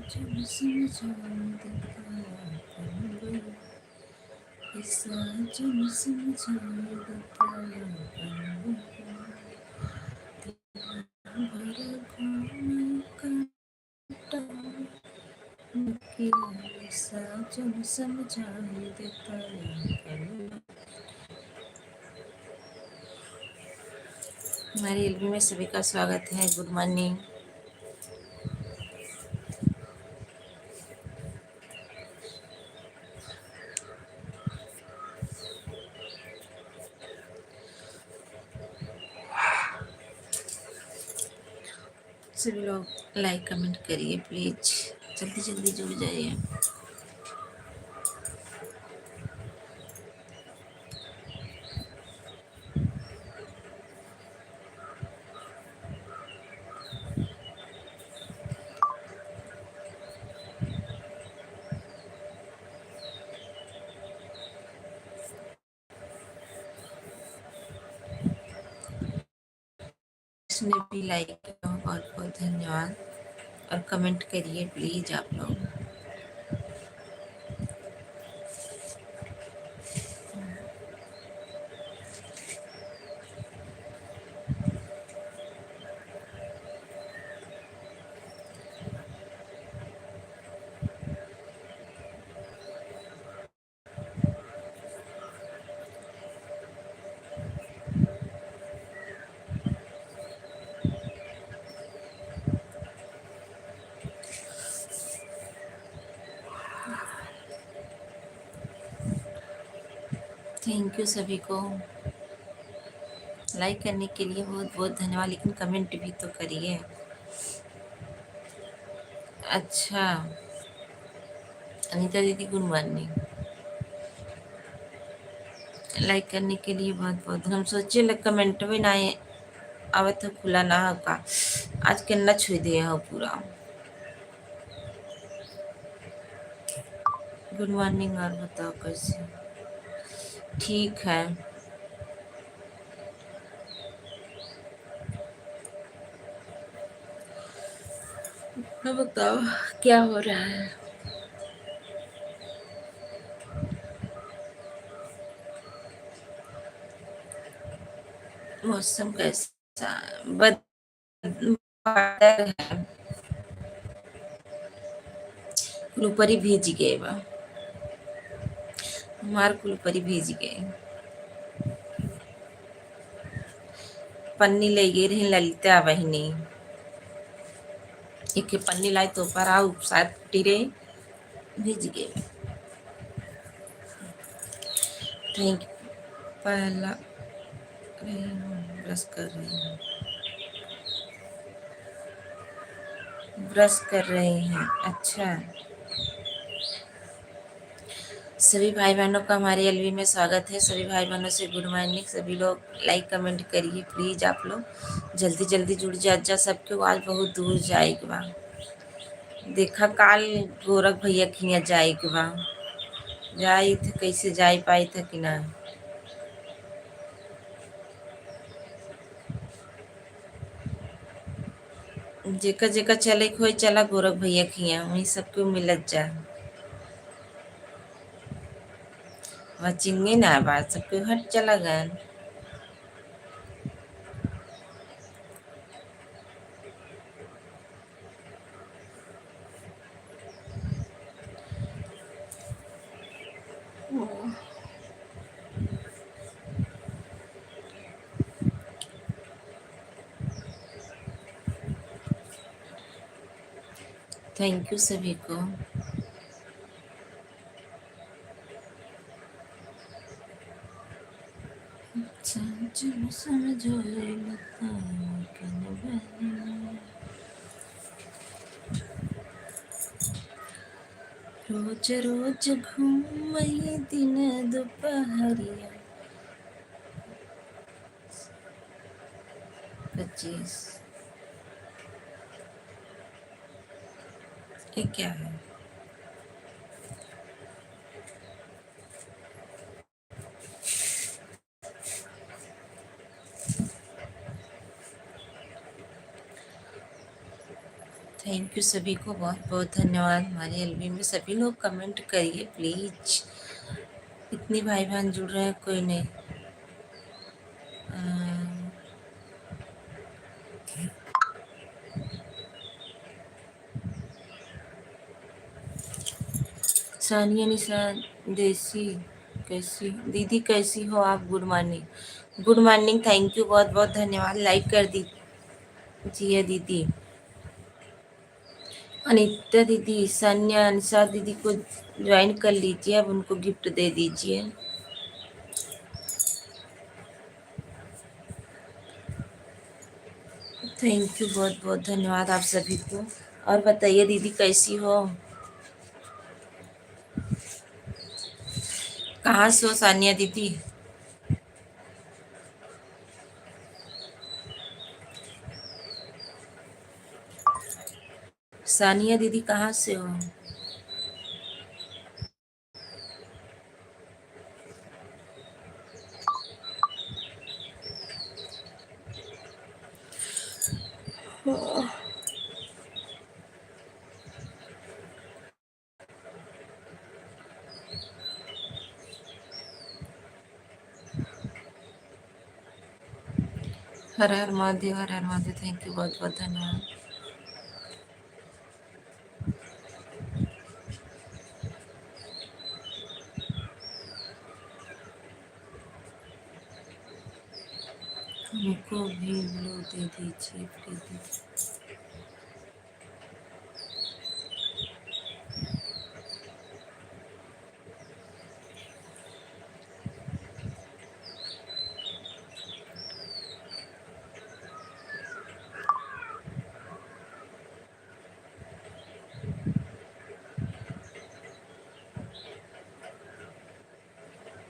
जब समझाऊं दिखा कर ऐसा जब समझाऊं दिखा कर भरा घूम काटा निकला ऐसा जब समझाऊं दिखा कर। हमारी एलबी में सभी का स्वागत है। Good morning. सभी लोग लाइक कमेंट करिए प्लीज, जल्दी जल्दी जुड़ जाइए। इसने भी लाइक किया, बहुत बहुत धन्यवाद। और कमेंट करिए प्लीज आप लोग। थैंक यू सभी को लाइक करने के लिए बहुत बहुत धन्यवाद, लेकिन कमेंट भी तो करिए। अच्छा अनीता दीदी गुड मॉर्निंग। लाइक करने के लिए बहुत बहुत हम सोचे लग कमेंट भी ना आवे तो खुला ना हो का आज केना छुई दिए हो पूरा। Good morning. और बताओ कैसे? ठीक है। तो बताओ क्या हो रहा है? मौसम कैसा बद है? ऊपर ही भेज गए बा हमार कुल ऊपर ही भेज गए। पन्नी ले गई रही ललिता बहनी, एक पन्नी लाई तो पर आओ शायद टूटी रही, भेज गए। Thank you. पहला ब्रश कर रही हूँ, ब्रश कर रहे हैं। अच्छा सभी भाई बहनों का हमारे एलवी में स्वागत है। सभी भाई बहनों से गुड मॉर्निंग। सभी लोग लाइक कमेंट करिए प्लीज। आप लोग जल्दी जल्दी जुड़ जा सबके आज बहुत दूर जाएगी बा। देखा काल गोरख भैया खिया जाएगी बा, जाई थे कैसे जाई पाई था कि ना। जेका जेका चले खोई चला गोरख भैया खिया वही सबको मिलत जा। वह चिंगे ना बात सबके हट चला गया। थैंक यू सभी को। समझो लगता रोज रोज घूम दिन दोपहरिया 25। ये क्या है? थैंक यू सभी को, बहुत बहुत धन्यवाद। हमारे एलबी में सभी लोग कमेंट करिए प्लीज। इतने भाई बहन जुड़ रहे हैं, कोई नहीं। सानिया निशान देसी, कैसी दीदी, कैसी हो आप? Good morning. Good morning, thank you, बहुत बहुत धन्यवाद। लाइक कर दीजिए दीदी। अनीता दीदी, सानिया निशा दीदी को ज्वाइन कर लीजिए, अब उनको गिफ्ट दे दीजिए। थैंक यू, बहुत बहुत धन्यवाद आप सभी को। और बताइए दीदी कैसी हो? कहाँ से हो सानिया दीदी? सानिया दीदी कहाँ से हो? हर हर महादेव, हर हर महादेव। थैंक यू, बहुत बहुत धन्यवाद। हमको भी ब्लू दे दीजिए प्लीज।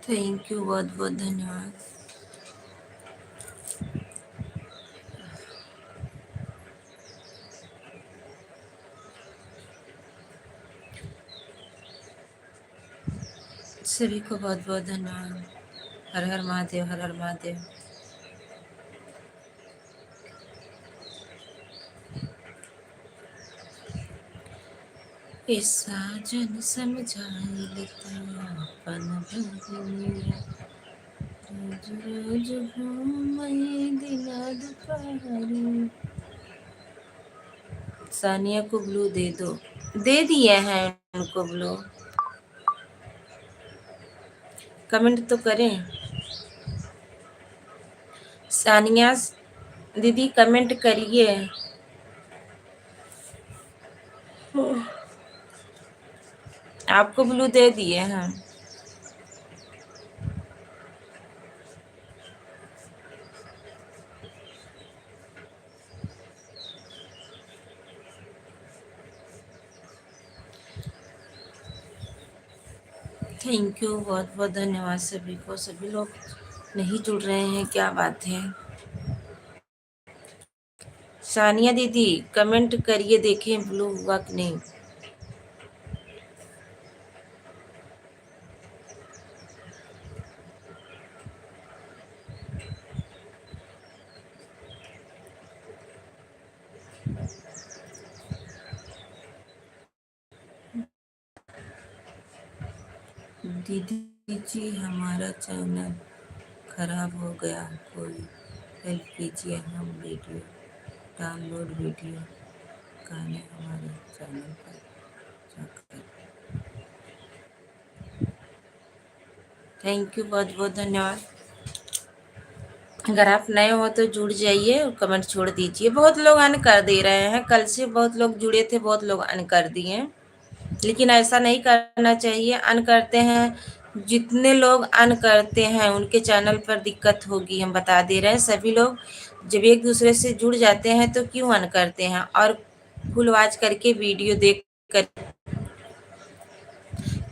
थैंक यू, बहुत बहुत धन्यवाद। सभी को बहुत बहुत धन्यवाद। हर हर महादेव, हर हर महादेव। ऐसा जन समझाए लेता अपन भगिनी, रोज रोज घूमे दिना दुपहरी। सानिया को ब्लू दे दो। दे दिए हैं उनको ब्लू। कमेंट तो करें। सानिया दीदी कमेंट करिए। आपको ब्लू दे दिए हैं। थैंक यू, बहुत बहुत धन्यवाद सभी को। सभी लोग नहीं जुड़ रहे हैं, क्या बात है? सानिया दीदी कमेंट करिए, देखें ब्लू हुआ कि नहीं। दीदी जी हमारा चैनल खराब हो गया, कोई हेल्प कीजिए। हम वीडियो डाउनलोड वीडियो गाने हमारे चैनल पर जाकर। थैंक यू, बहुत बहुत धन्यवाद। अगर आप नए हो तो जुड़ जाइए और कमेंट छोड़ दीजिए। बहुत लोग अन कर दे रहे हैं, कल से बहुत लोग जुड़े थे, बहुत लोग अन कर दिए, लेकिन ऐसा नहीं करना चाहिए। अन करते हैं, जितने लोग अन करते हैं उनके चैनल पर दिक्कत होगी, हम बता दे रहे हैं। सभी लोग जब एक दूसरे से जुड़ जाते हैं तो क्यों अन करते हैं? और फुल वॉच करके वीडियो देख कर।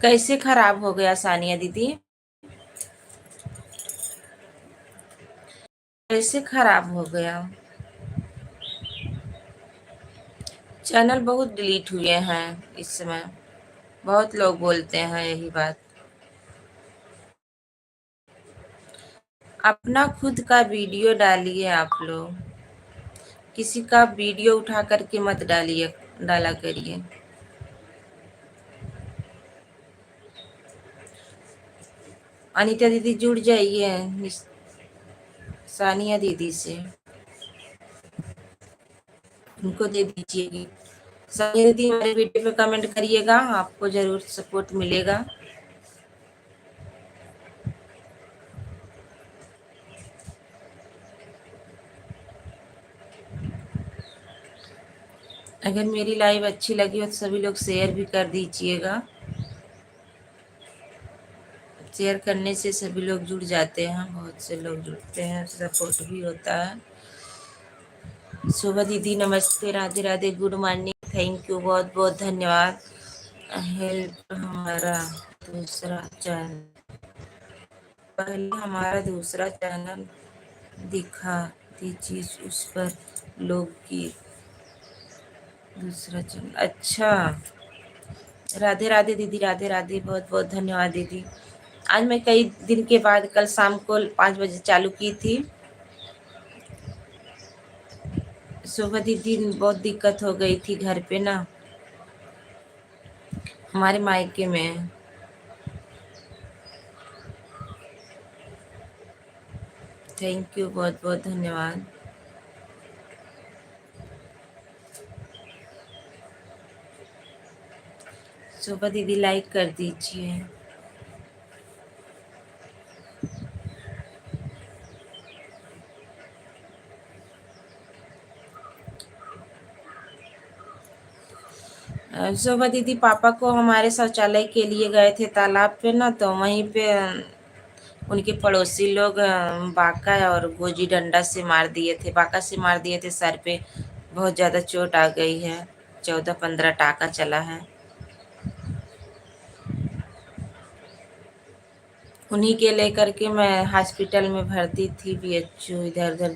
कैसे खराब हो गया सानिया दीदी? कैसे खराब हो गया? चैनल बहुत डिलीट हुए हैं इस समय। बहुत लोग बोलते हैं यही बात। अपना खुद का वीडियो डालिए आप लोग, किसी का वीडियो उठा करके मत डालिए। डाला करिए। अनीता दीदी जुड़ जाइए सानिया दीदी से, उनको दे दीजिएगी। सानिया दीदी हमारे वीडियो पे कमेंट करिएगा, आपको जरूर सपोर्ट मिलेगा। अगर मेरी लाइव अच्छी लगी हो तो सभी लोग शेयर भी कर दीजिएगा। शेयर करने से सभी लोग जुड़ जाते हैं, बहुत से लोग जुड़ते हैं, सपोर्ट भी होता है। शोभा दीदी नमस्ते, Radhe Radhe, good morning, thank you, बहुत बहुत धन्यवाद। हेल्प हमारा दूसरा चैनल, पहले हमारा दूसरा चैनल दिखा दीजिए, उस पर लोग की दूसरा चैनल। अच्छा, राधे राधे दीदी, राधे राधे, बहुत बहुत धन्यवाद दीदी। आज मैं कई दिन के बाद कल शाम को 5 बजे चालू की थी। सुबह दीदी बहुत दिक्कत हो गई थी घर पे ना, हमारे मायके में। थैंक यू, बहुत बहुत धन्यवाद। सुबह दीदी लाइक कर दीजिए। शोभा दीदी पापा को हमारे शौचालय के लिए गए थे तालाब पे ना, तो वहीं पे उनके पड़ोसी लोग बाका और गोजी डंडा से मार दिए थे, बाका से मार दिए थे, सर पे बहुत ज़्यादा चोट आ गई है, 14-15 टाका चला है। उन्हीं के लेकर के मैं हॉस्पिटल में भर्ती थी, बीएचयू, इधर उधर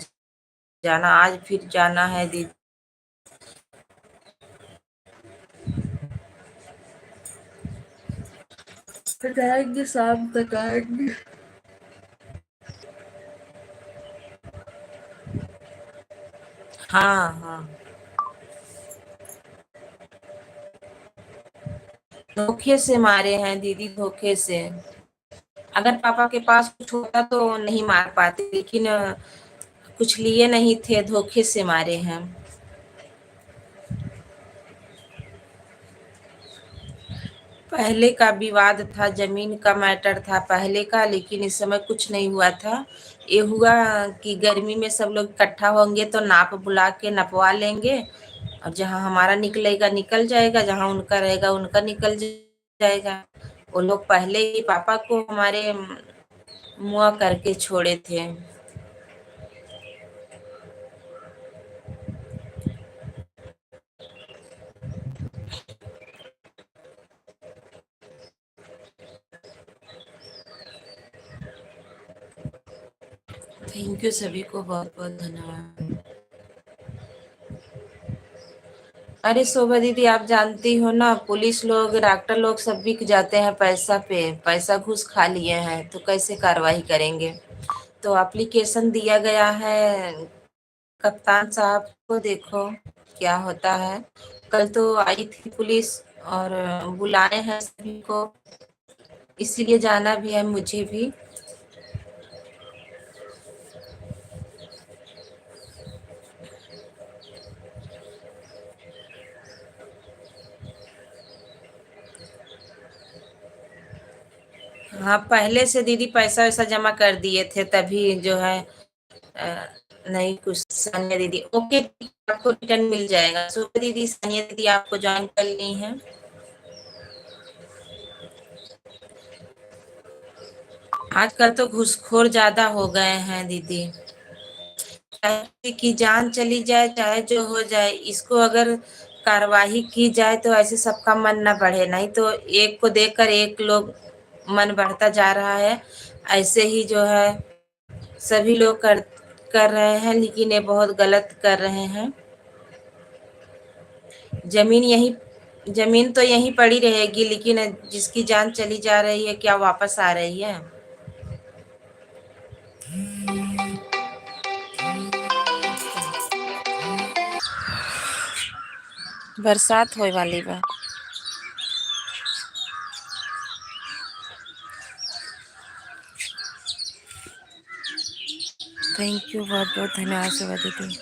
जाना, आज फिर जाना है दीदी। तक आएंगे, शाम तक आएंगे। हाँ हाँ, धोखे से मारे हैं दीदी, धोखे से। अगर पापा के पास कुछ होता तो नहीं मार पाते, लेकिन कुछ लिए नहीं थे, धोखे से मारे हैं। पहले का विवाद था, जमीन का मैटर था पहले का, लेकिन इस समय कुछ नहीं हुआ था। ये हुआ कि गर्मी में सब लोग इकट्ठा होंगे तो नाप बुला के नपवा लेंगे, और जहाँ हमारा निकलेगा निकल जाएगा, जहाँ उनका रहेगा उनका निकल जाएगा। वो लोग पहले ही पापा को हमारे मुआ करके छोड़े थे। थैंक यू, सभी को बहुत बहुत धन्यवाद। अरे शोभा दीदी, आप जानती हो ना, पुलिस लोग, डॉक्टर लोग सब बिक जाते हैं पैसा पे, पैसा घूस खा लिए हैं, तो कैसे कार्रवाई करेंगे। तो एप्लीकेशन दिया गया है कप्तान साहब को, देखो क्या होता है। कल तो आई थी पुलिस और बुलाए हैं सभी को, इसीलिए जाना भी है मुझे भी। हाँ, पहले से दीदी पैसा वैसा जमा कर दिए थे, तभी जो है अ, नहीं कुछ। सानिया दीदी ओके, आपको रिटर्न मिल जाएगा। सुबह दीदी, सानिया दीदी आपको ज्वाइन कर ली है। आजकल तो घूसखोर ज्यादा हो गए हैं दीदी, चाहे की जान चली जाए चाहे जो हो जाए, इसको अगर कार्यवाही की जाए तो ऐसे सबका मन न बढ़े, नहीं तो एक को देखकर एक लोग मन बढ़ता जा रहा है। ऐसे ही जो है सभी लोग कर कर रहे हैं, लेकिन ये बहुत गलत कर रहे हैं। जमीन यही, जमीन तो यहीं पड़ी रहेगी, लेकिन जिसकी जान चली जा रही है क्या वापस आ रही है। बरसात होए वाली बा। थैंक यू, बहुत बहुत धन्यवाद सुबह दीदी।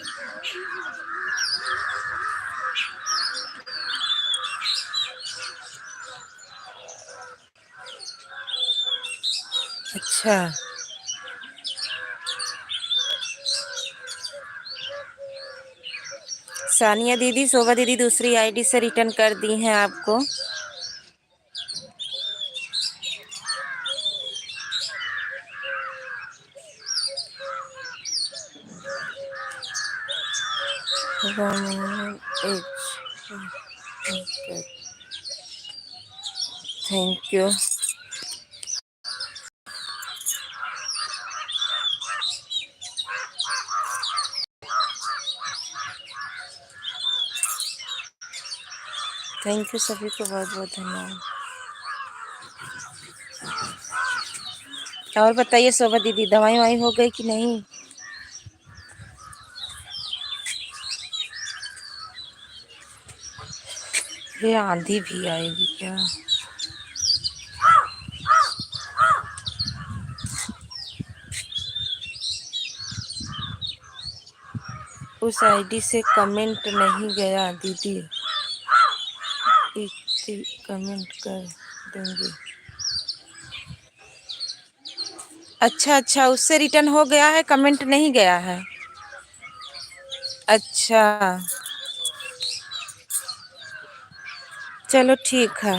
अच्छा, सानिया दीदी, शोभा दीदी दूसरी आईडी से रिटर्न कर दी हैं आपको। Thank you. थैंक यू सभी को बहुत बहुत धन्यवाद। और बताइए शोभा दीदी, दवाई ववाई हो गई कि नहीं? ये आंधी भी आएगी क्या? उस आईडी से कमेंट नहीं गया दीदी, एक कमेंट कर देंगे। अच्छा अच्छा, उससे रिटर्न हो गया है, कमेंट नहीं गया है। अच्छा, चलो ठीक है,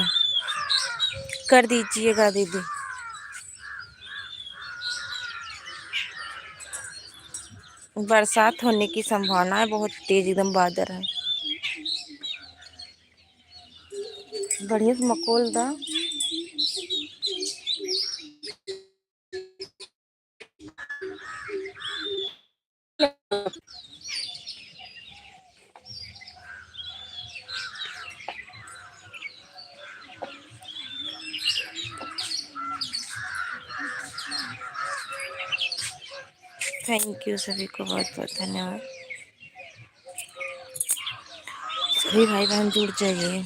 कर दीजिएगा दीदी। बरसात होने की संभावना है, बहुत तेज एकदम बादल है। बढ़िया से मकोल दा। थैंक यू सभी को बहुत बहुत धन्यवाद। सभी भाई बहन जुड़ जाइए।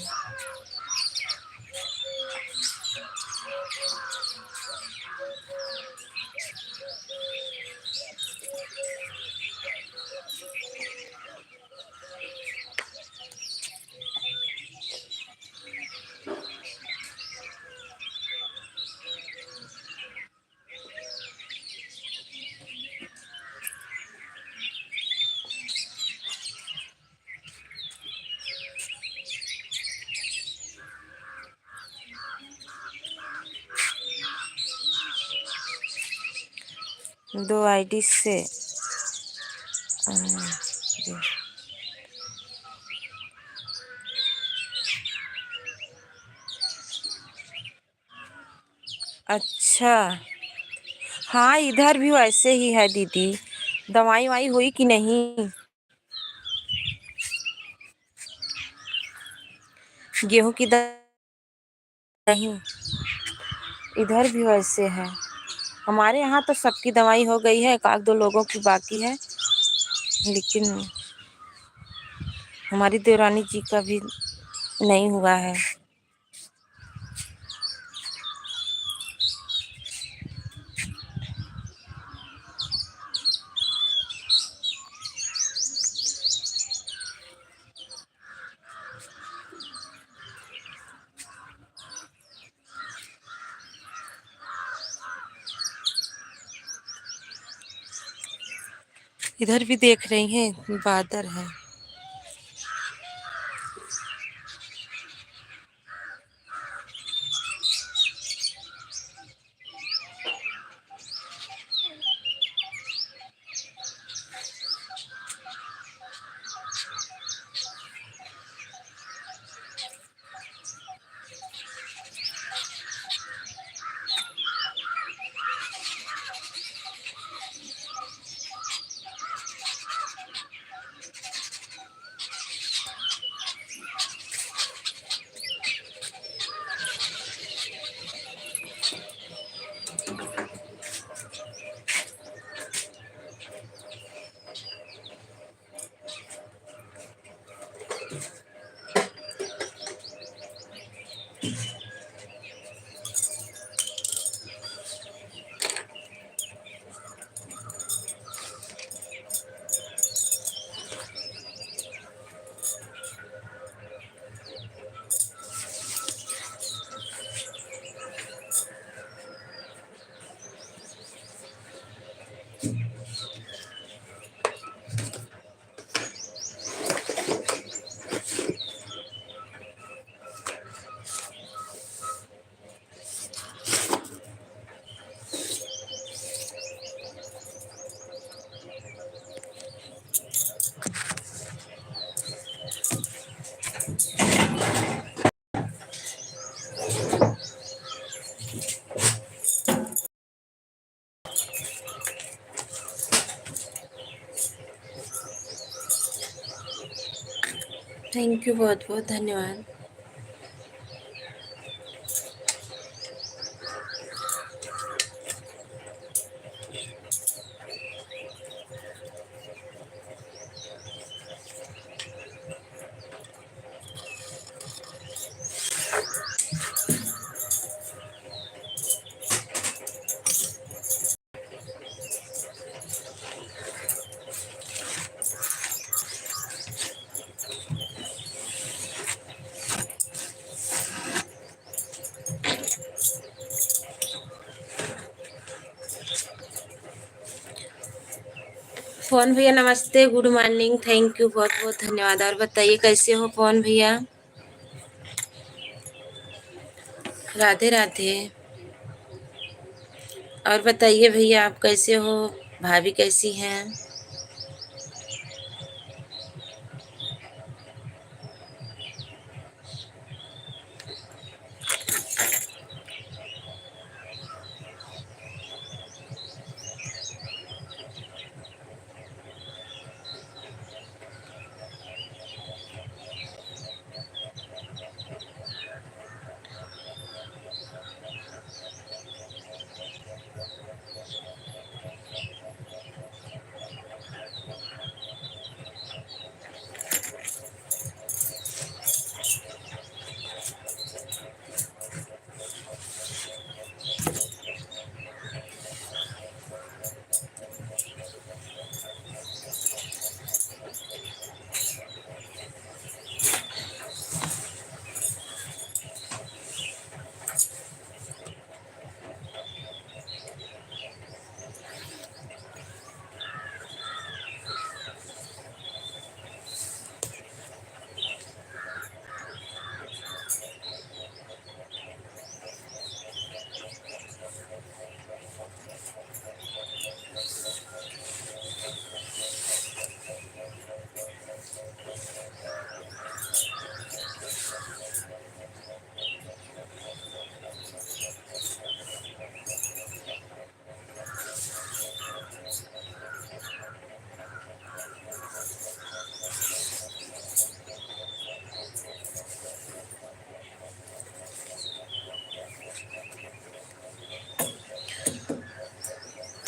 दो आईडी से अच्छा, हाँ इधर भी वैसे ही है दीदी। दवाई वाई हुई कि नहीं? गेहूं की नहीं, इधर भी वैसे है। हमारे यहाँ तो सबकी दवाई हो गई है, एक आध दो लोगों की बाकी है, लेकिन हमारी देवरानी जी का भी नहीं हुआ है। इधर भी देख रही हैं बादल है। थैंक यू, बहुत बहुत धन्यवाद। पवन भैया नमस्ते, गुड मॉर्निंग, थैंक यू, बहुत बहुत धन्यवाद। और बताइए कैसे हो पवन भैया? राधे राधे। और बताइए भैया आप कैसे हो? भाभी कैसी हैं?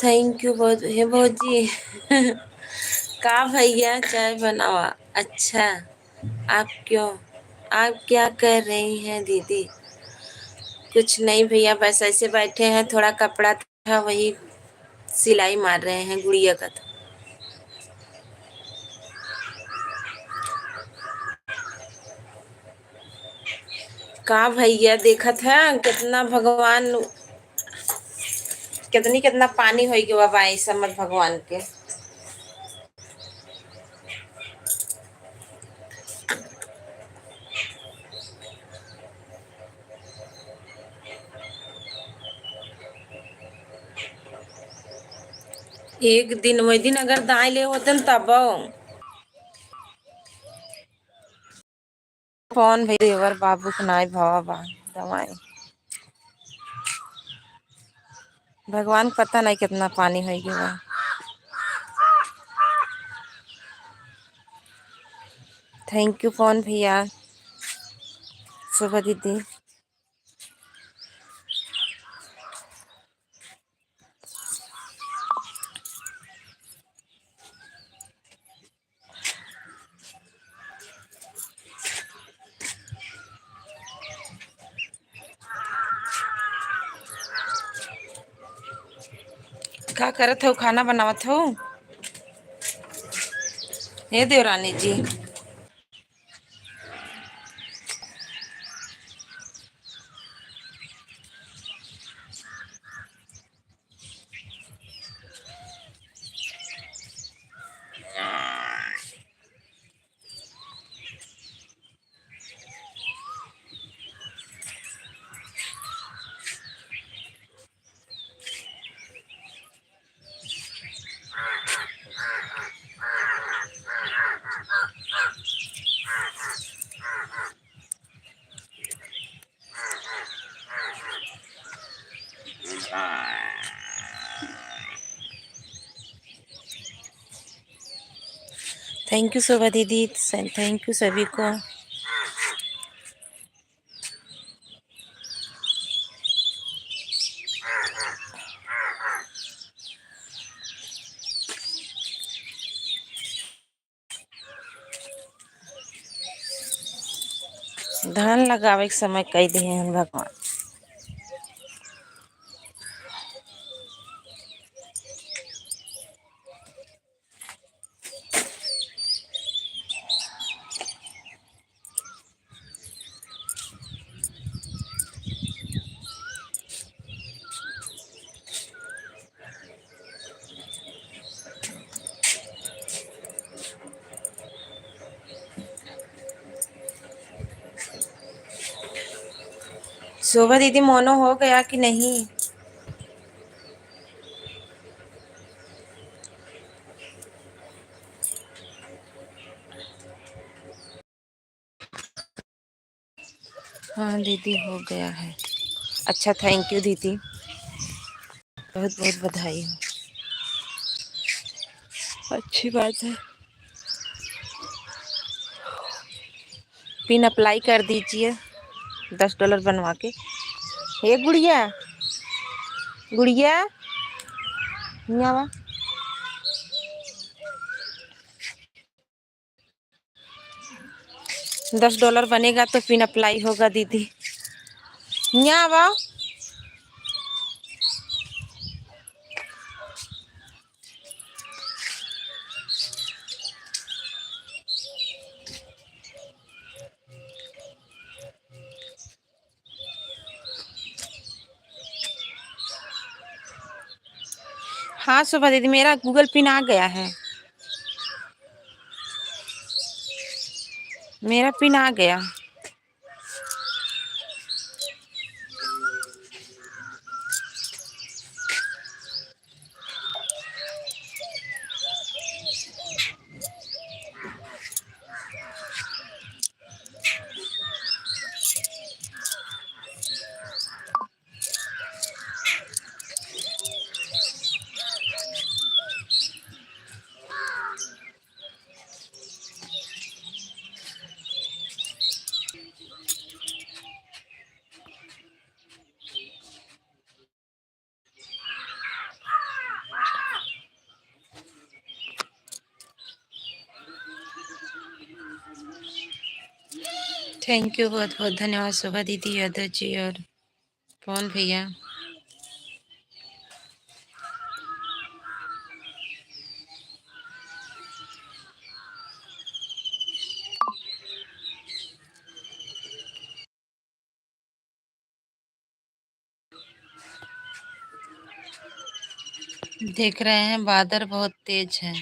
थैंक यू बहुत हे बहुत जी। का भैया चाय बनावा? अच्छा, आप क्यों, आप क्या कर रही हैं दीदी? कुछ नहीं भैया, बस ऐसे बैठे हैं, थोड़ा कपड़ा था वही सिलाई मार रहे हैं गुड़िया का। तो का भैया देखा था कितना भगवान, कितना पानी हो गया बाबा समझ भगवान के। एक दिन वही दिन अगर दाई ले होते तब कौन भाई देवर बाबू के नाई भावा बा दवाई। भगवान को पता नहीं कितना पानी हो गया। थैंक यू पवन भैया, शुभ दीदी। क्या करत हो? खाना बनावत हो? हे देवरानी जी, थैंक यू शोभा दीदी, थैंक यू सभी को। धन लगावे के समय कई दिए हैं भगवान। शोभा दीदी मोनो हो गया कि नहीं? हाँ दीदी हो गया है। अच्छा थैंक यू दीदी, बहुत बहुत बधाई हो। अच्छी बात है। पिन अप्लाई कर दीजिए $10 बनवा के। हे गुड़िया, गुड़िया यहाँ, $10 बनेगा तो पिन अप्लाई होगा दीदी। यहाँ आओ। हाँ शोभा दीदी, मेरा गूगल पिन आ गया है। मेरा पिन आ गया। थैंक यू, बहुत बहुत धन्यवाद शोभा दीदी, यादव जी और कौन भैया। देख रहे हैं बादल बहुत तेज है।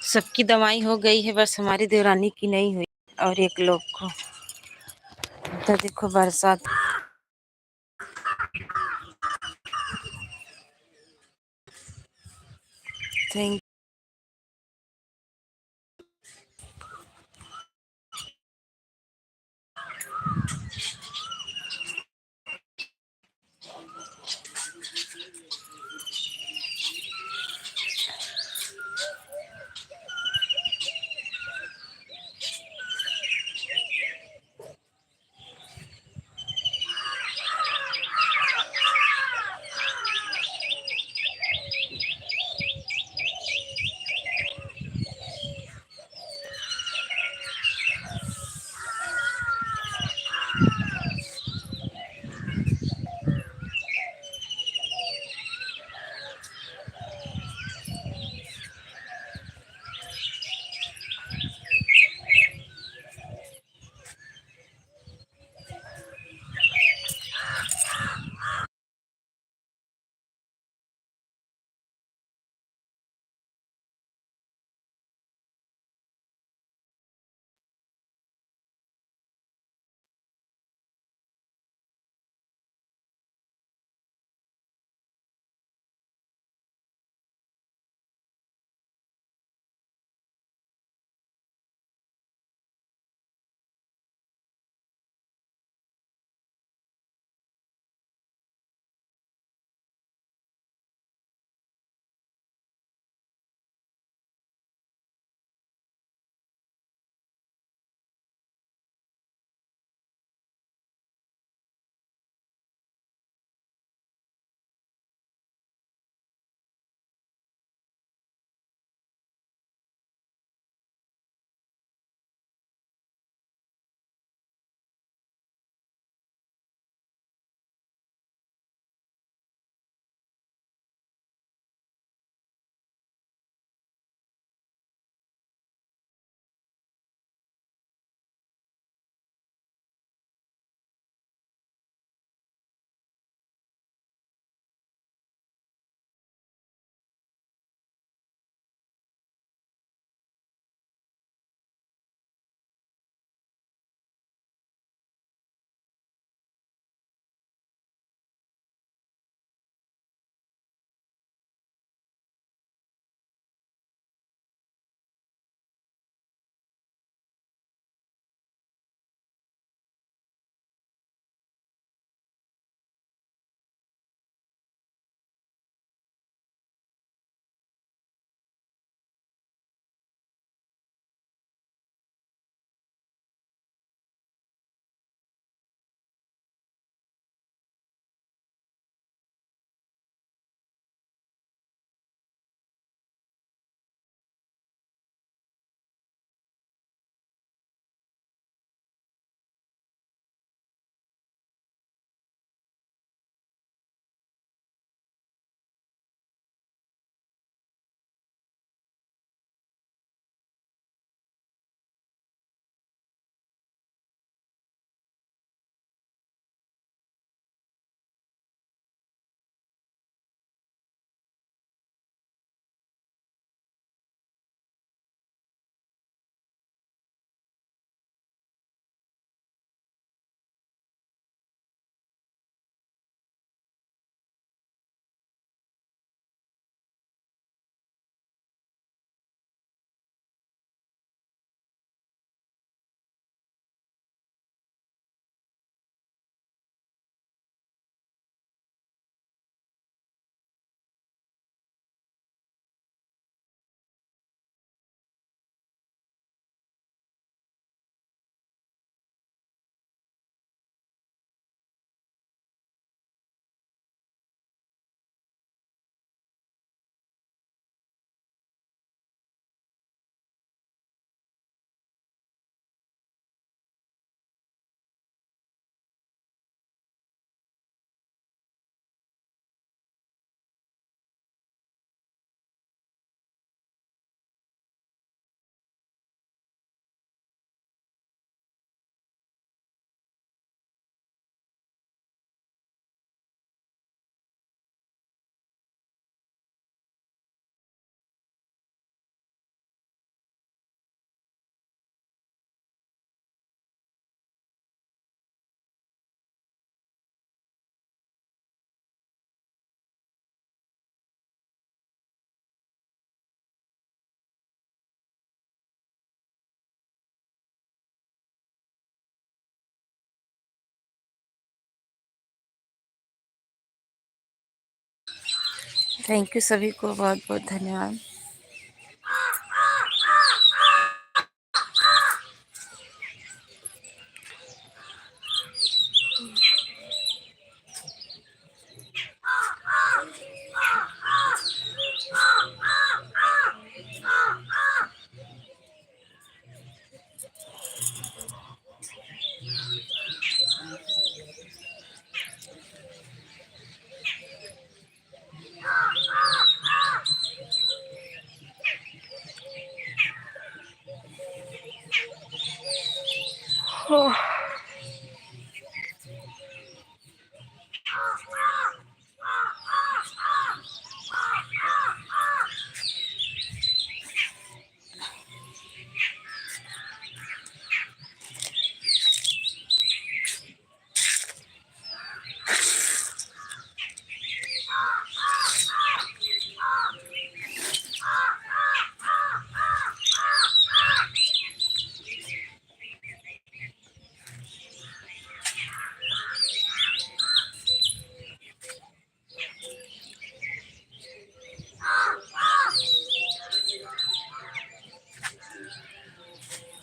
सबकी दवाई हो गई है, बस हमारी देवरानी की नहीं हुई और एक लोग को। तो देखो बरसात। थैंक थैंक यू सभी को, बहुत बहुत धन्यवाद।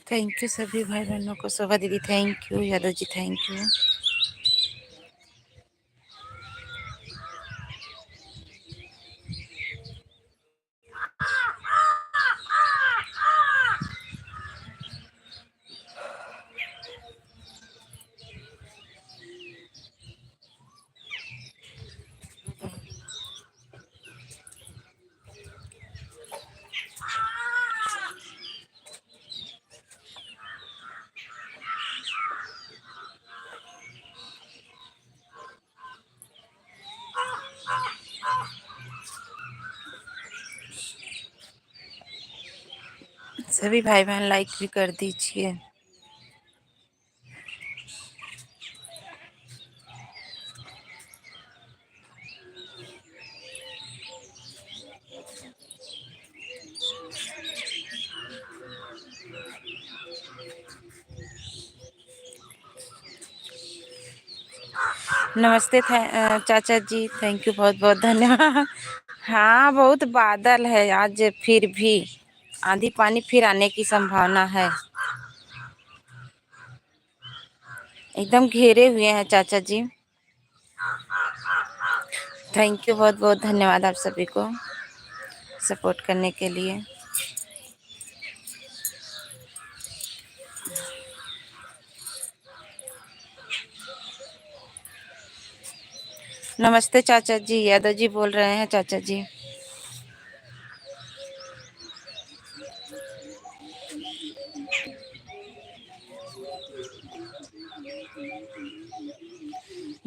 थैंक यू सभी भाई बहनों को। शोभा दीदी thank you, Yadav ji thank you. सभी भाई बहन लाइक भी कर दीजिए। नमस्ते चाचा जी, थैंक यू, बहुत बहुत धन्यवाद। हाँ, बहुत बादल है आज, फिर भी आंधी पानी फिर आने की संभावना है। एकदम घेरे हुए हैं चाचा जी। थैंक यू, बहुत बहुत धन्यवाद आप सभी को सपोर्ट करने के लिए। नमस्ते चाचा जी, यादव जी बोल रहे हैं चाचा जी।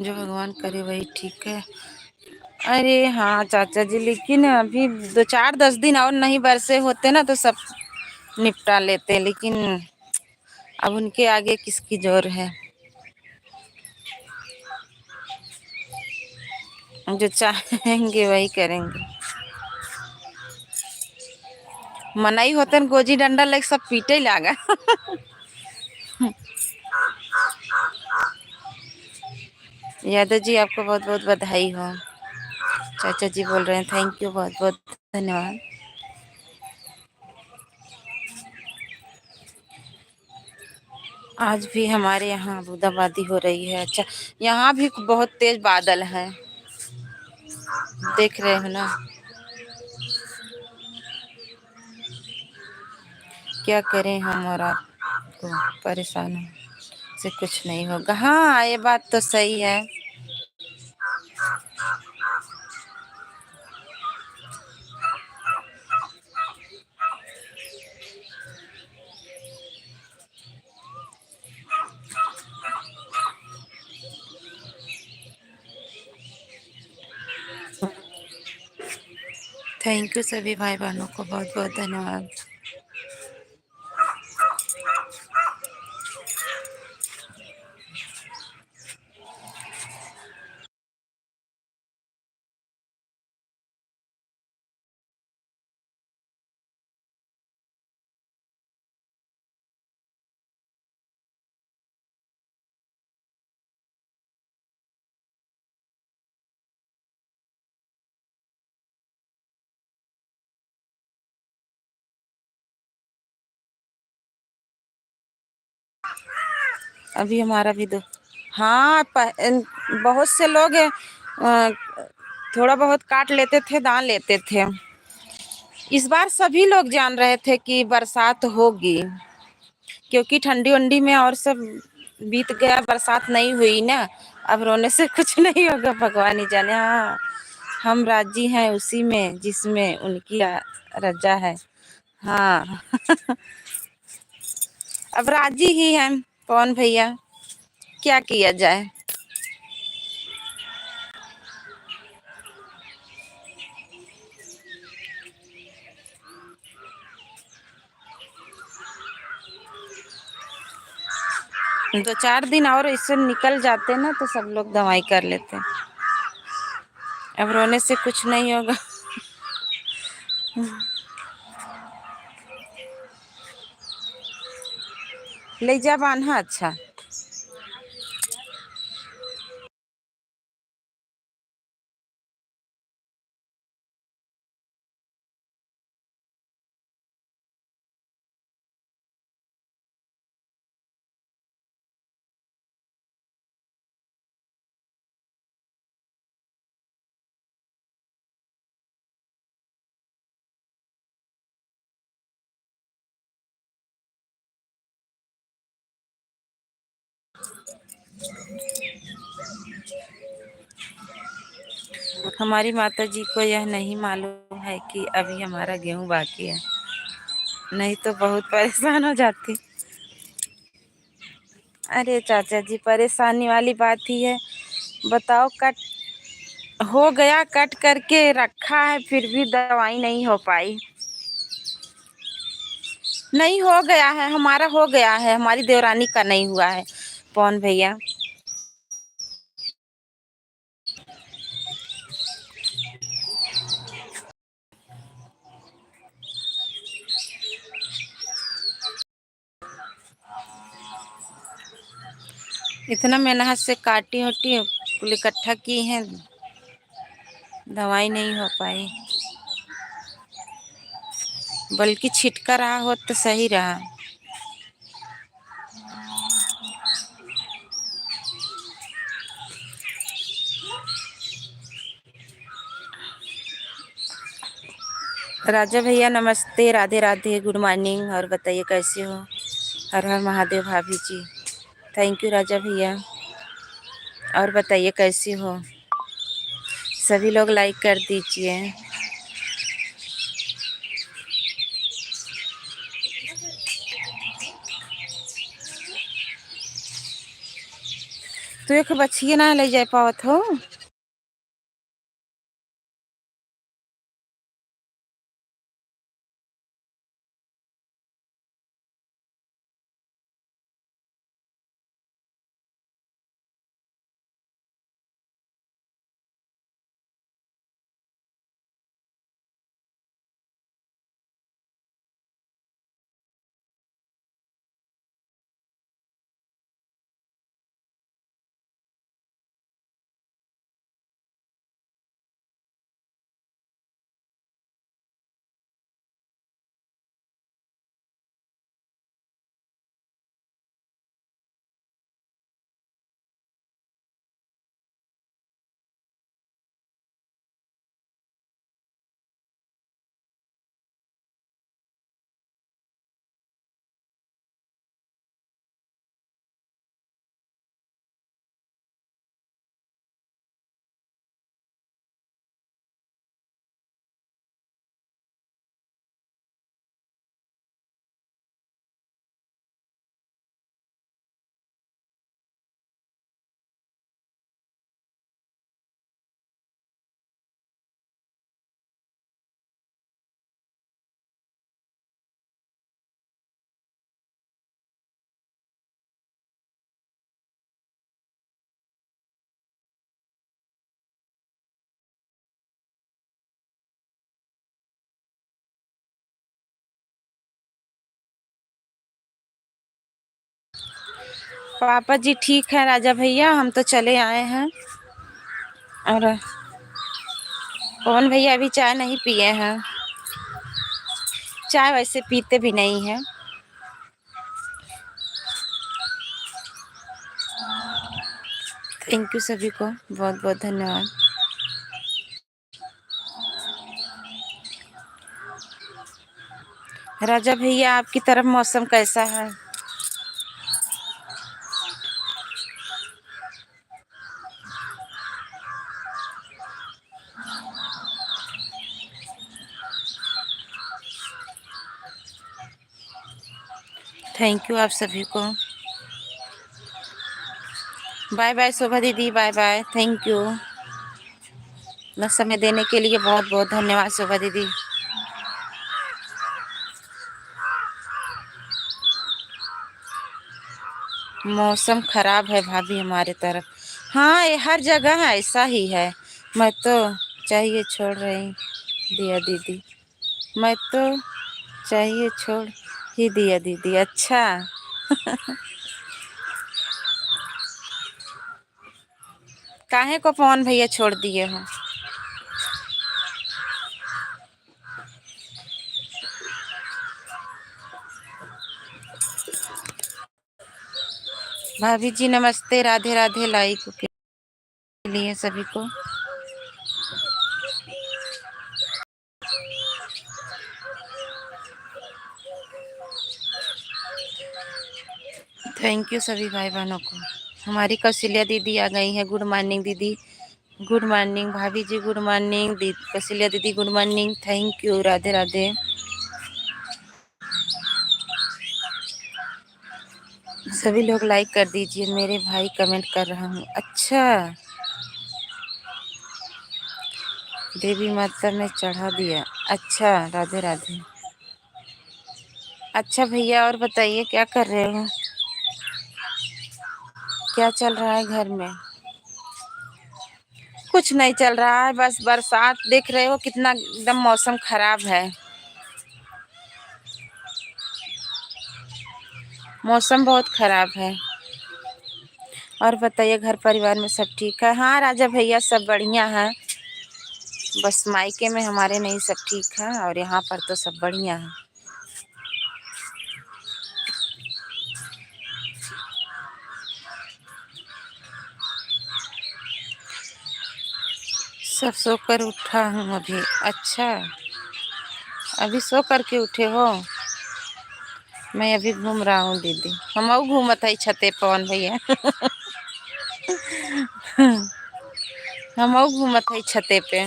जो भगवान करे वही ठीक है। अरे हाँ चाचा जी, लेकिन अभी 2 4 10 दिन और नहीं बरसे होते ना तो सब निपटा लेते, लेकिन अब उनके आगे किसकी जोर है। जो चाहेंगे वही करेंगे। मनाई होते न गोजी डंडा लेके सब पीटे लागा। यादव जी आपको बहुत बहुत बधाई हो। चाचा जी बोल रहे हैं थैंक यू, बहुत बहुत धन्यवाद। आज भी हमारे यहाँ बूंदाबांदी हो रही है। अच्छा, यहाँ भी बहुत तेज बादल है, देख रहे हो ना। क्या करें हम और आपको परेशान हो से कुछ नहीं होगा। हाँ, ये बात तो सही है। थैंक यू सभी भाई बहनों को, बहुत बहुत धन्यवाद। अभी हमारा भी दो। हाँ, बहुत से लोग थोड़ा बहुत काट लेते थे, दान लेते थे। इस बार सभी लोग जान रहे थे कि बरसात होगी, क्योंकि ठंडी वंडी में और सब बीत गया, बरसात नहीं हुई ना। अब रोने से कुछ नहीं होगा, भगवान ही जाने। हाँ, हम राजी हैं उसी में जिसमें उनकी रजा है। हाँ। अब राजी ही हैं पवन भैया, क्या किया जाए। 2-4 दिन और इससे निकल जाते ना तो सब लोग दवाई कर लेते। अब रोने से कुछ नहीं होगा। ले जा बान्हा। अच्छा, 'हमारी माता जी को यह नहीं मालूम है कि अभी हमारा गेहूँ बाकी है, नहीं तो बहुत परेशान हो जाती। अरे चाचा जी, परेशानी वाली बात ही है। बताओ, कट हो गया, कट करके रखा है, फिर भी दवाई नहीं हो पाई। नहीं, हो गया है, हमारा हो गया है, हमारी देवरानी का नहीं हुआ है पवन भैया। इतना मेहनत से काटी होटी कुल इकट्ठा की हैं, दवाई नहीं हो पाई। बल्कि छिटका रहा हो तो सही रहा। राजा भैया नमस्ते, राधे राधे, गुड मॉर्निंग। और बताइए कैसे हो? हर हर महादेव भाभी जी। थैंक यू राजा भैया। और बताइए कैसे हो? सभी लोग लाइक कर दीजिए। तो एक बच्चिए ना ले जा पावत हो। पापा जी ठीक है राजा भैया, हम तो चले आए हैं। और पवन भैया अभी चाय नहीं पिए हैं। चाय वैसे पीते भी नहीं हैं। थैंक यू सभी को, बहुत बहुत धन्यवाद। राजा भैया, आपकी तरफ मौसम कैसा है? थैंक यू आप सभी को। बाय बाय शोभा दीदी, बाय बाय, थैंक यू। अपना समय देने के लिए बहुत बहुत धन्यवाद शोभा दीदी। मौसम खराब है भाभी हमारे तरफ। हाँ, ये हर जगह ऐसा ही है। मैं तो चाहिए छोड़ रही दिया दीदी, मैं तो चाहिए छोड़ ही दिया दीदी। अच्छा। काहे को पवन भैया छोड़ दिए हो? भाभी जी नमस्ते, राधे राधे, लाइक के लिए सभी को। थैंक यू सभी भाई बहनों को। हमारी कौशल्या दीदी आ गई है। गुड मॉर्निंग दीदी, गुड मॉर्निंग भाभी जी, गुड मॉर्निंग कौशल्या दीदी, good morning, thank you, Radhe Radhe. सभी लोग लाइक कर दीजिए। मेरे भाई कमेंट कर रहा हूँ। अच्छा, देवी माता में चढ़ा दिया। अच्छा, राधे राधे। अच्छा भैया, और बताइए क्या कर रहे हो? क्या चल रहा है घर में? कुछ नहीं चल रहा है, बस बरसात देख रहे हो कितना एकदम मौसम खराब है। मौसम बहुत खराब है। और बताइए घर परिवार में सब ठीक है? हाँ राजा भैया, सब बढ़िया है। बस मायके में हमारे नहीं सब ठीक है, और यहाँ पर तो सब बढ़िया है। सब सो कर उठा हूँ अभी। अच्छा, अभी सो करके उठे हो? मैं अभी घूम रहा हूँ दीदी। हम घूमत है छते पवन भैया। हम घूमत है छते पे।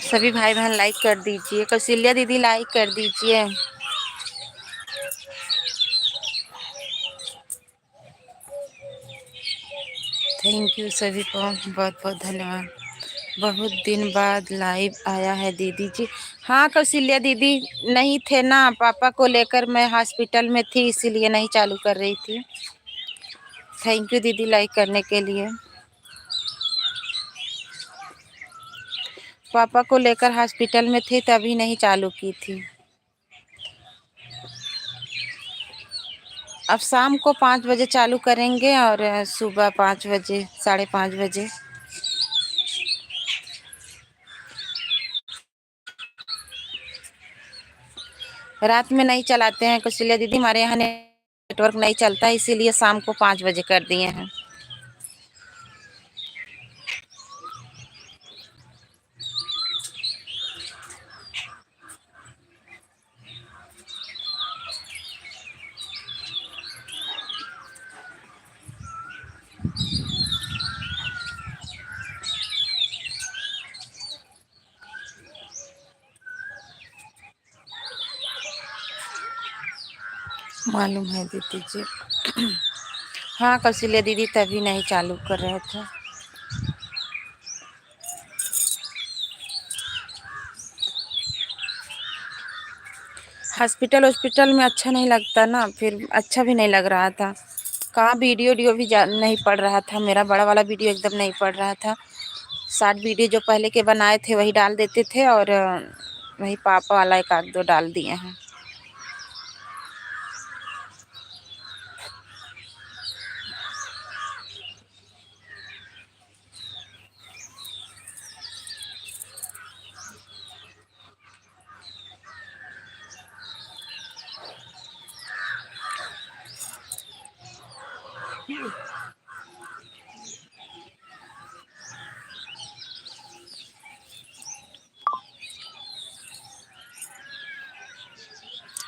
सभी भाई बहन लाइक कर दीजिए। कौशल्या दीदी लाइक कर दीजिए। थैंक यू सभी को, बहुत बहुत धन्यवाद। बहुत दिन बाद लाइव आया है दीदी जी। हाँ कौशल्या दीदी, नहीं थे ना, पापा को लेकर मैं हॉस्पिटल में थी, इसीलिए नहीं चालू कर रही थी। थैंक यू दीदी लाइक करने के लिए। पापा को लेकर हॉस्पिटल में थी, तभी नहीं चालू की थी। अब शाम को 5 बजे चालू करेंगे, और सुबह 5 बजे, 5:30 बजे। रात में नहीं चलाते हैं कौशल्या दीदी, हमारे यहाँ नेटवर्क नहीं चलता है, इसीलिए शाम को 5 बजे कर दिए हैं। मालूम है दीदी जी। हाँ कौशल्या दीदी, तभी नहीं चालू कर रहे थे। हॉस्पिटल में अच्छा नहीं लगता ना, फिर अच्छा भी नहीं लग रहा था। कहाँ वीडियो वीडियो भी नहीं पड़ रहा था, मेरा बड़ा वाला वीडियो एकदम नहीं पड़ रहा था। शॉर्ट वीडियो जो पहले के बनाए थे वही डाल देते थे, और वही पापा वाला एक आध दो डाल दिए हैं।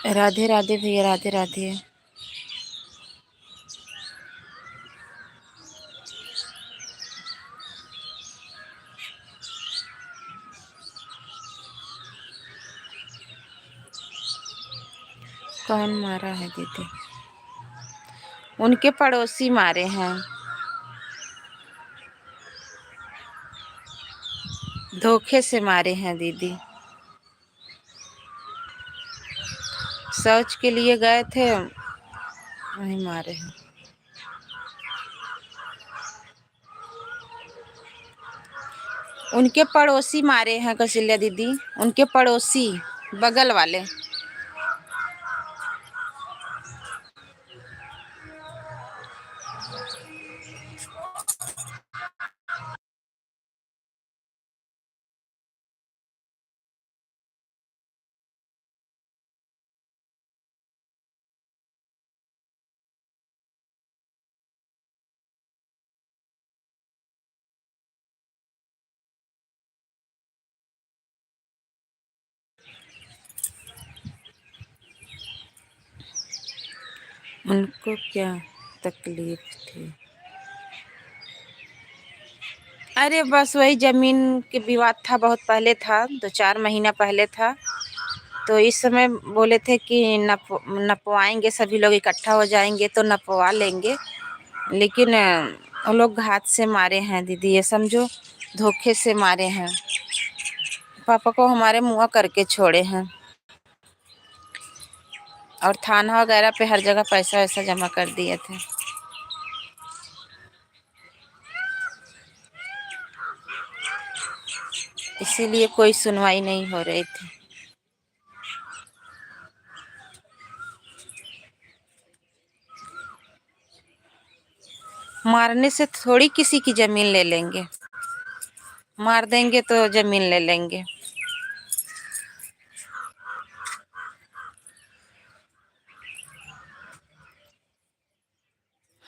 राधे राधे भैया, राधे राधे। कौन मारा है दीदी? उनके पड़ोसी मारे हैं, धोखे से मारे हैं दीदी। शौच के लिए गए थे, वहीं मारे हैं। उनके पड़ोसी मारे हैं कौशल्या दीदी, उनके पड़ोसी, बगल वाले। उनको क्या तकलीफ थी? अरे बस वही ज़मीन के विवाद था, बहुत पहले था, 2-4 महीना पहले था। तो इस समय बोले थे कि नपवाएंगे, सभी लोग इकट्ठा हो जाएंगे तो नपवा लेंगे। लेकिन वो लोग घात से मारे हैं दीदी, ये समझो धोखे से मारे हैं। पापा को हमारे मुँह करके छोड़े हैं, और थाना वगैरह पे हर जगह पैसा वैसा जमा कर दिए थे। इसीलिए कोई सुनवाई नहीं हो रही थी। मारने से थोड़ी किसी की ज़मीन ले लेंगे, मार देंगे तो ज़मीन ले लेंगे।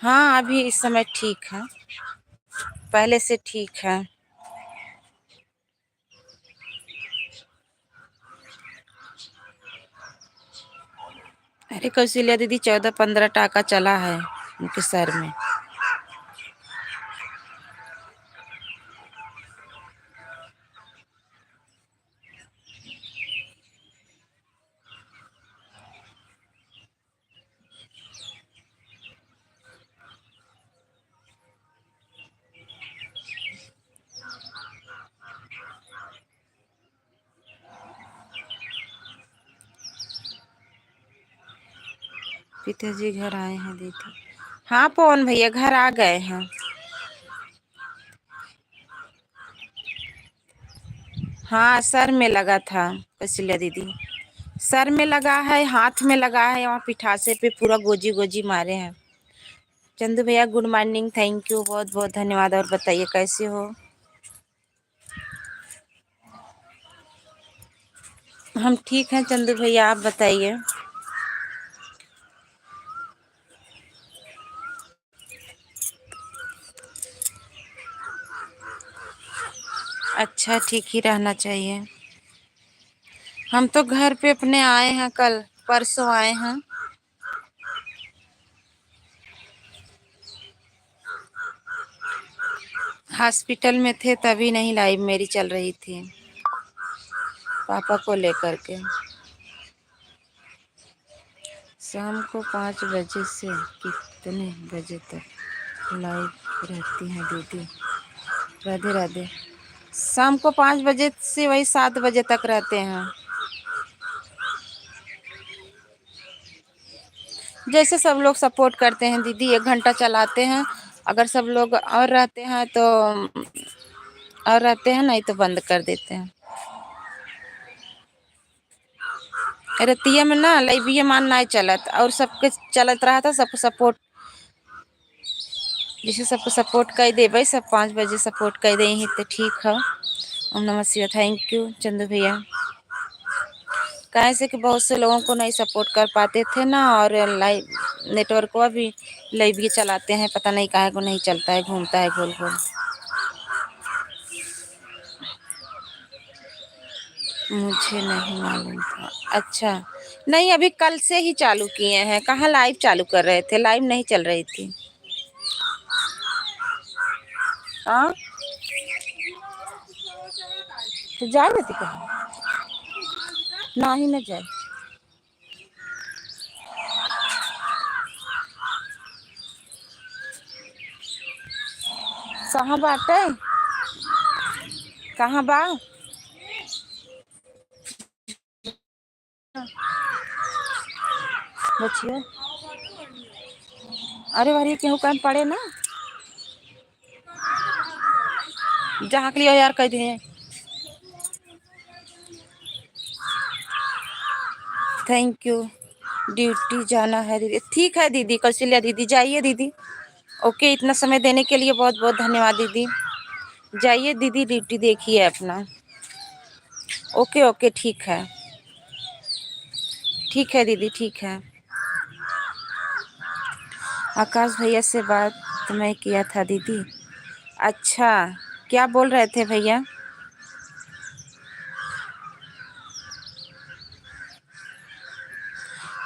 हाँ, अभी इस समय ठीक है, पहले से ठीक है। अरे कौशल्या दीदी, 14-15 टाका चला है उनके सर में। पिताजी घर आए हैं दीदी? हाँ पवन भैया घर आ गए हैं। हाँ, सर में लगा था कौशल्या दीदी, सर में लगा है, हाथ में लगा है, वहाँ पिठासे पे पूरा गोजी गोजी मारे हैं। चंदू भैया गुड मॉर्निंग, थैंक यू, बहुत बहुत धन्यवाद। और बताइए कैसे हो? हम ठीक हैं चंदू भैया, आप बताइए। अच्छा, ठीक ही रहना चाहिए। हम तो घर पे अपने आए हैं, कल परसों आए हैं। हॉस्पिटल में थे तभी नहीं लाइव मेरी चल रही थी, पापा को लेकर के। शाम को 5 बजे से कितने बजे तक लाइव रहती हैं दीदी? राधे राधे। शाम को 5 बजे से वही 7 बजे तक रहते हैं। जैसे सब लोग सपोर्ट करते हैं दीदी, 1 घंटा चलाते हैं। अगर सब लोग और रहते हैं तो और रहते हैं, नहीं तो बंद कर देते हैं। रतिया में ना लाइविया मान नहीं चलत, और सबके चलत रहा था, सबको सपोर्ट, जैसे सबको सपोर्ट कर दे भाई, सब 5 बजे सपोर्ट कर दे ही तो ठीक है। ओम नमः शिवाय, थैंक यू चंदू भैया। कैसे कि बहुत से लोगों को नहीं सपोर्ट कर पाते थे ना, और लाइव नेटवर्क भी लाइव ये चलाते हैं, पता नहीं काहे को नहीं चलता है, घूमता है गोल गोल। मुझे नहीं मालूम था। अच्छा, नहीं अभी कल से ही चालू किए हैं, कहाँ लाइव चालू कर रहे थे, लाइव नहीं चल रही थी। हाँ तो जाए ना कहाँ, ना ही ना जाए। कहाँ बाटे, कहाँ बा? बचिए, अरे वारी केहू कान पड़े ना, जहाँ के लिए यार कह दिए। Thank you. ड्यूटी जाना है दीदी, ठीक है दीदी, कौशल्या दीदी जाइए दीदी। ओके, इतना समय देने के लिए बहुत बहुत धन्यवाद दीदी। जाइए दीदी, ड्यूटी देखिए अपना। ओके ओके, ठीक है, ठीक है दीदी, ठीक है। आकाश भैया से बात मैं किया था दीदी। अच्छा, क्या बोल रहे थे भैया?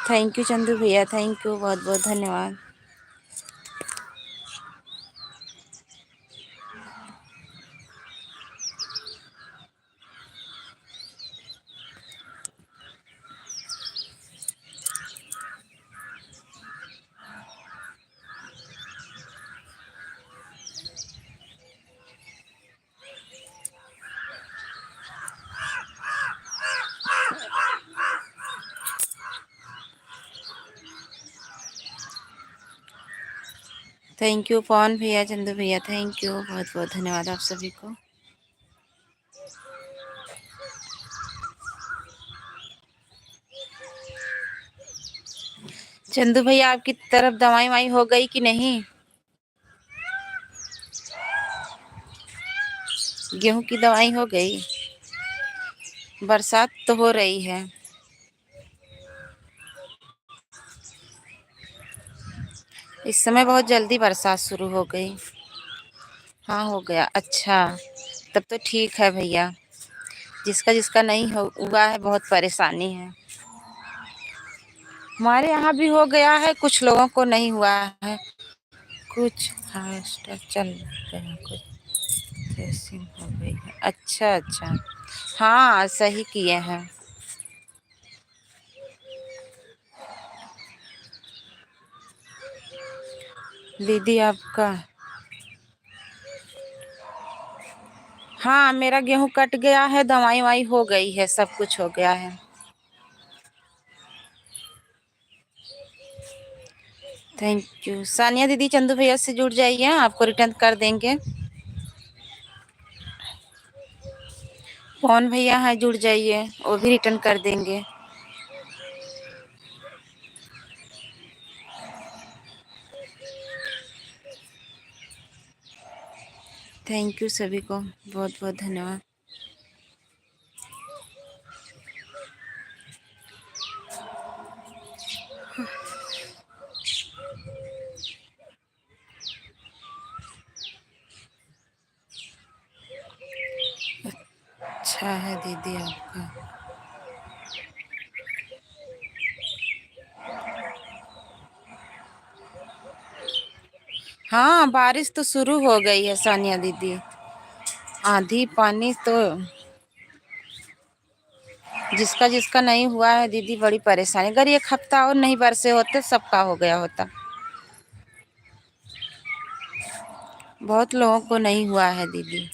थैंक यू चंदू भैया, थैंक यू, बहुत बहुत धन्यवाद। थैंक यू पवन भैया, चंदू भैया, थैंक यू, बहुत बहुत धन्यवाद आप सभी को। चंदू भैया आपकी तरफ दवाई वाई हो गई कि नहीं? गेहूं की दवाई हो गई? बरसात तो हो रही है। इस समय बहुत जल्दी बरसात शुरू हो गई। हाँ हो गया, अच्छा, तब तो ठीक है भैया। जिसका जिसका नहीं हो हुआ है, बहुत परेशानी है। हमारे यहाँ भी हो गया है, कुछ लोगों को नहीं हुआ है। कुछ हार्वेस्टर चल रहे हैं, कुछ थ्रेसिंग हो गई है। अच्छा अच्छा, हाँ सही किए हैं दीदी आपका। हाँ मेरा गेहूं कट गया है, दवाई वाई हो गई है, सब कुछ हो गया है। थैंक यू सानिया दीदी, चंदू भैया से जुड़ जाइए, आपको रिटर्न कर देंगे। कौन भैया है, जुड़ जाइए, वो भी रिटर्न कर देंगे। थैंक यू सभी को, बहुत बहुत धन्यवाद। अच्छा है दीदी आपका। हाँ बारिश तो शुरू हो गई है सानिया दीदी, आंधी पानी तो जिसका जिसका नहीं हुआ है दीदी, बड़ी परेशानी। अगर एक हफ्ता और नहीं बरसे होते, सबका हो गया होता। बहुत लोगों को नहीं हुआ है दीदी।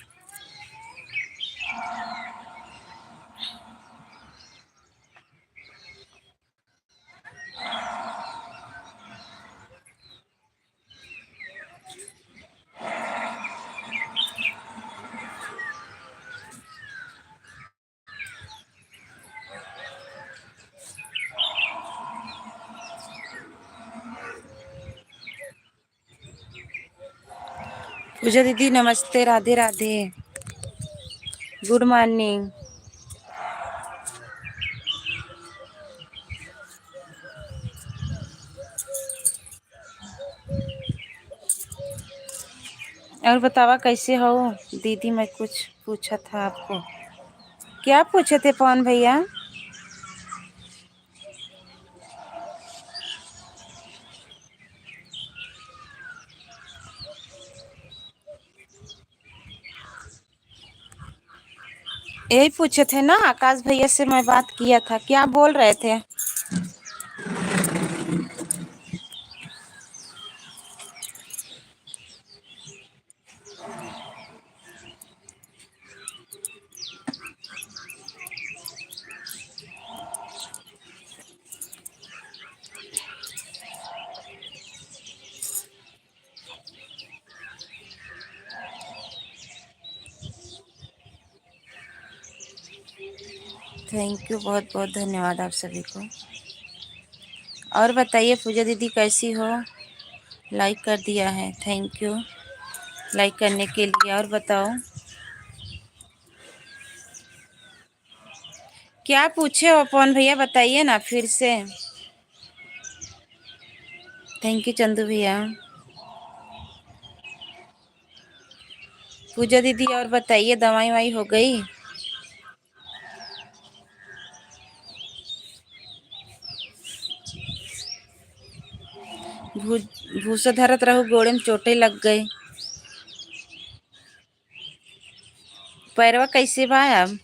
पूजा दीदी नमस्ते, राधे राधे, गुड मॉर्निंग। और बतावा कैसे हो दीदी? मैं कुछ पूछा था आपको। क्या पूछे थे पवन भैया? यही पूछे थे ना, आकाश भैया से मैं बात किया था, क्या बोल रहे थे? थैंक यू, बहुत बहुत धन्यवाद आप सभी को। और बताइए पूजा दीदी कैसी हो? लाइक कर दिया है, थैंक यू लाइक करने के लिए। और बताओ क्या पूछे हो पवन भैया, बताइए ना फिर से। थैंक यू चंदू भैया। पूजा दीदी और बताइए, दवाई वाई हो गई? भूसा धरत रहू, गोड़े में चोटें लग गई। पैरवा कैसे बा अब?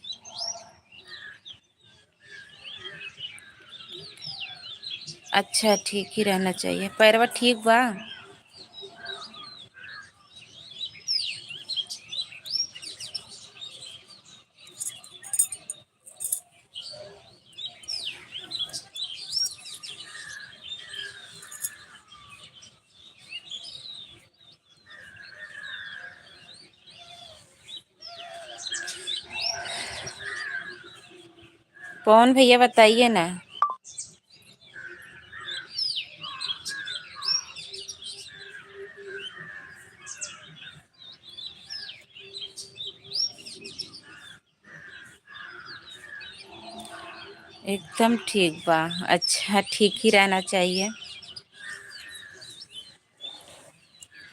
अच्छा, ठीक ही रहना चाहिए। पैरवा ठीक बा? पवन भैया बताइए ना। एकदम ठीक बा। अच्छा, ठीक ही रहना चाहिए।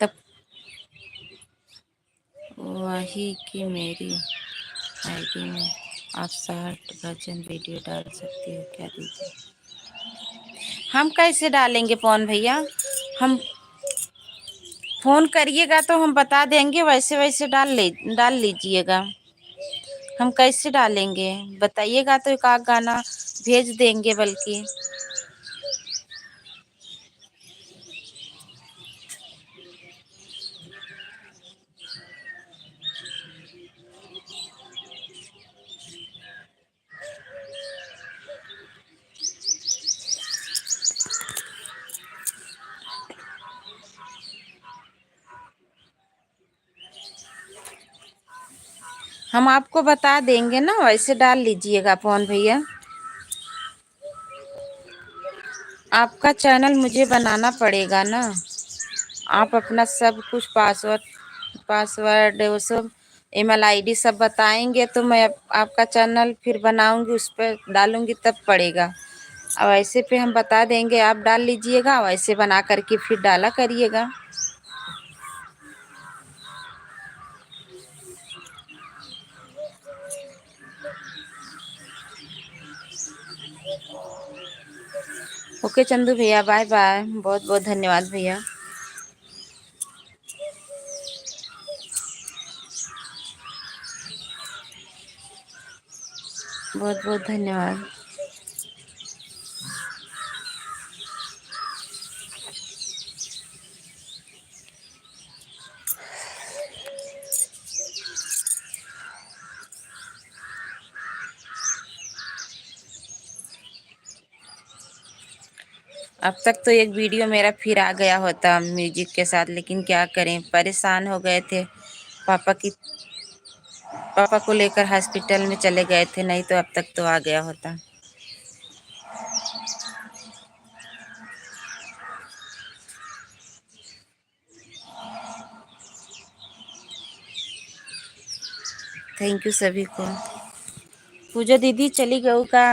तब वही कि मेरी आईडी में आप 60 भजन वीडियो डाल सकती हो क्या दीदी? हम कैसे डालेंगे पवन भैया? हम फ़ोन करिएगा तो हम बता देंगे, वैसे वैसे डाल लीजिएगा। हम कैसे डालेंगे बताइएगा तो एक आध गाना भेज देंगे बल्कि। हम आपको बता देंगे ना, वैसे डाल लीजिएगा पवन भैया। आपका चैनल मुझे बनाना पड़ेगा ना। आप अपना सब कुछ पासवर्ड वो सब ईमेल आईडी सब बताएंगे तो मैं आपका चैनल फिर बनाऊंगी, उस पर डालूंगी तब पड़ेगा। अब ऐसे पे हम बता देंगे, आप डाल लीजिएगा, वैसे बना करके फिर डाला करिएगा। ओके चंदू भैया, बाय बाय, बहुत बहुत धन्यवाद भैया। बहुत बहुत धन्यवाद। अब तक तो एक वीडियो मेरा फिर आ गया होता म्यूजिक के साथ, लेकिन क्या करें, परेशान हो गए थे। पापा की पापा को लेकर हॉस्पिटल में चले गए थे, नहीं तो अब तक तो आ गया होता। थैंक यू सभी को। पूजा दीदी चली गऊ का?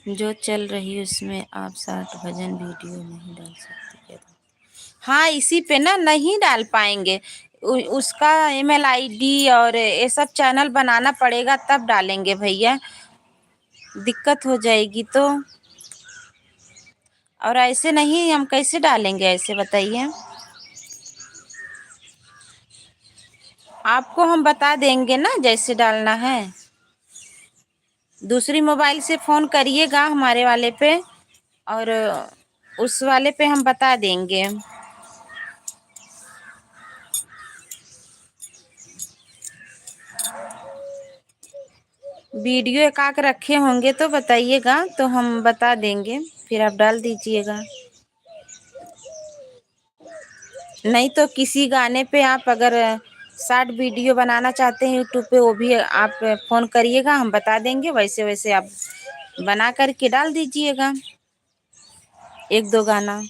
जो चल रही उसमें आप 60 भजन वीडियो नहीं डाल सकते क्या? हाँ, इसी पे ना नहीं डाल पाएंगे। उसका ईमेल आईडी और ये सब चैनल बनाना पड़ेगा, तब डालेंगे भैया, दिक्कत हो जाएगी तो। और ऐसे नहीं हम कैसे डालेंगे, ऐसे बताइए। आपको हम बता देंगे ना जैसे डालना है। दूसरी मोबाइल से फ़ोन करिएगा हमारे वाले पे, और उस वाले पे हम बता देंगे। वीडियो एकाक रखे होंगे तो बताइएगा, तो हम बता देंगे, फिर आप डाल दीजिएगा। नहीं तो किसी गाने पे आप अगर शॉर्ट वीडियो बनाना चाहते हैं यूट्यूब पे, वो भी आप फ़ोन करिएगा, हम बता देंगे, वैसे वैसे आप बना करके डाल दीजिएगा एक दो गाना।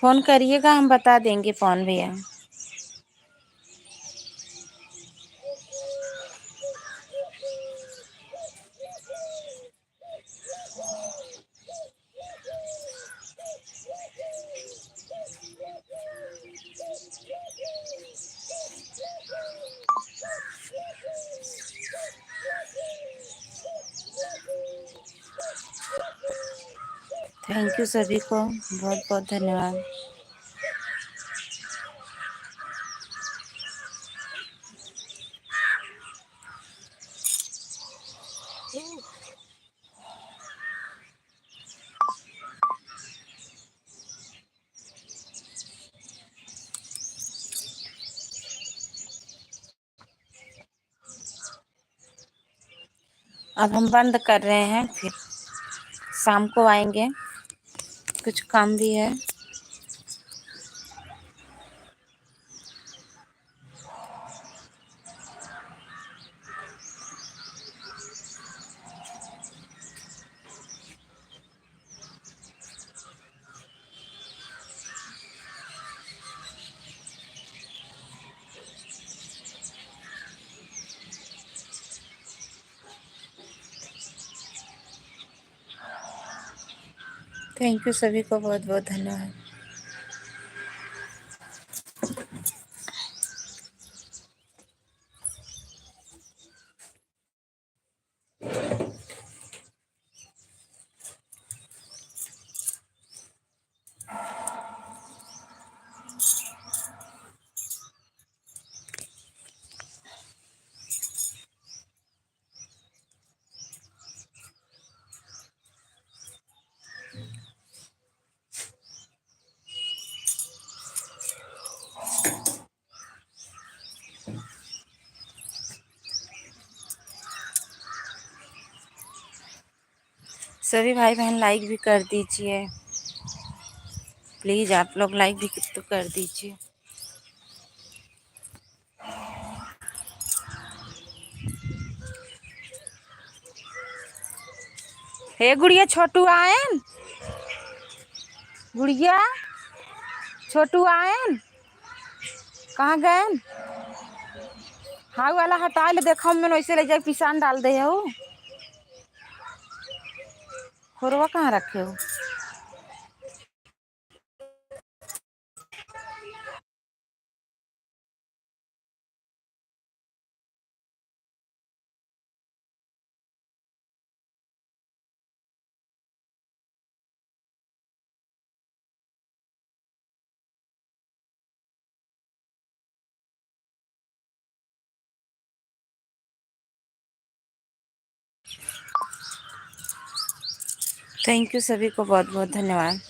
फ़ोन करिएगा, हम बता देंगे फ़ोन भैया। थैंक यू सभी को, बहुत बहुत धन्यवाद। अब हम बंद कर रहे हैं, फिर शाम को आएंगे, कुछ काम भी है। थैंक यू सभी को, बहुत बहुत धन्यवाद। सभी भाई बहन लाइक भी कर दीजिए प्लीज़, आप लोग लाइक भी तो कर दीजिए। हे गुड़िया छोटू आयन, गुड़िया छोटू आयन, कहाँ गए? हाँ वाला हटा ले, देखो मैंने वैसे ले जाके पिसान डाल दे हो। खोरवा कहाँ रखे हो? थैंक यू सभी को, बहुत बहुत धन्यवाद।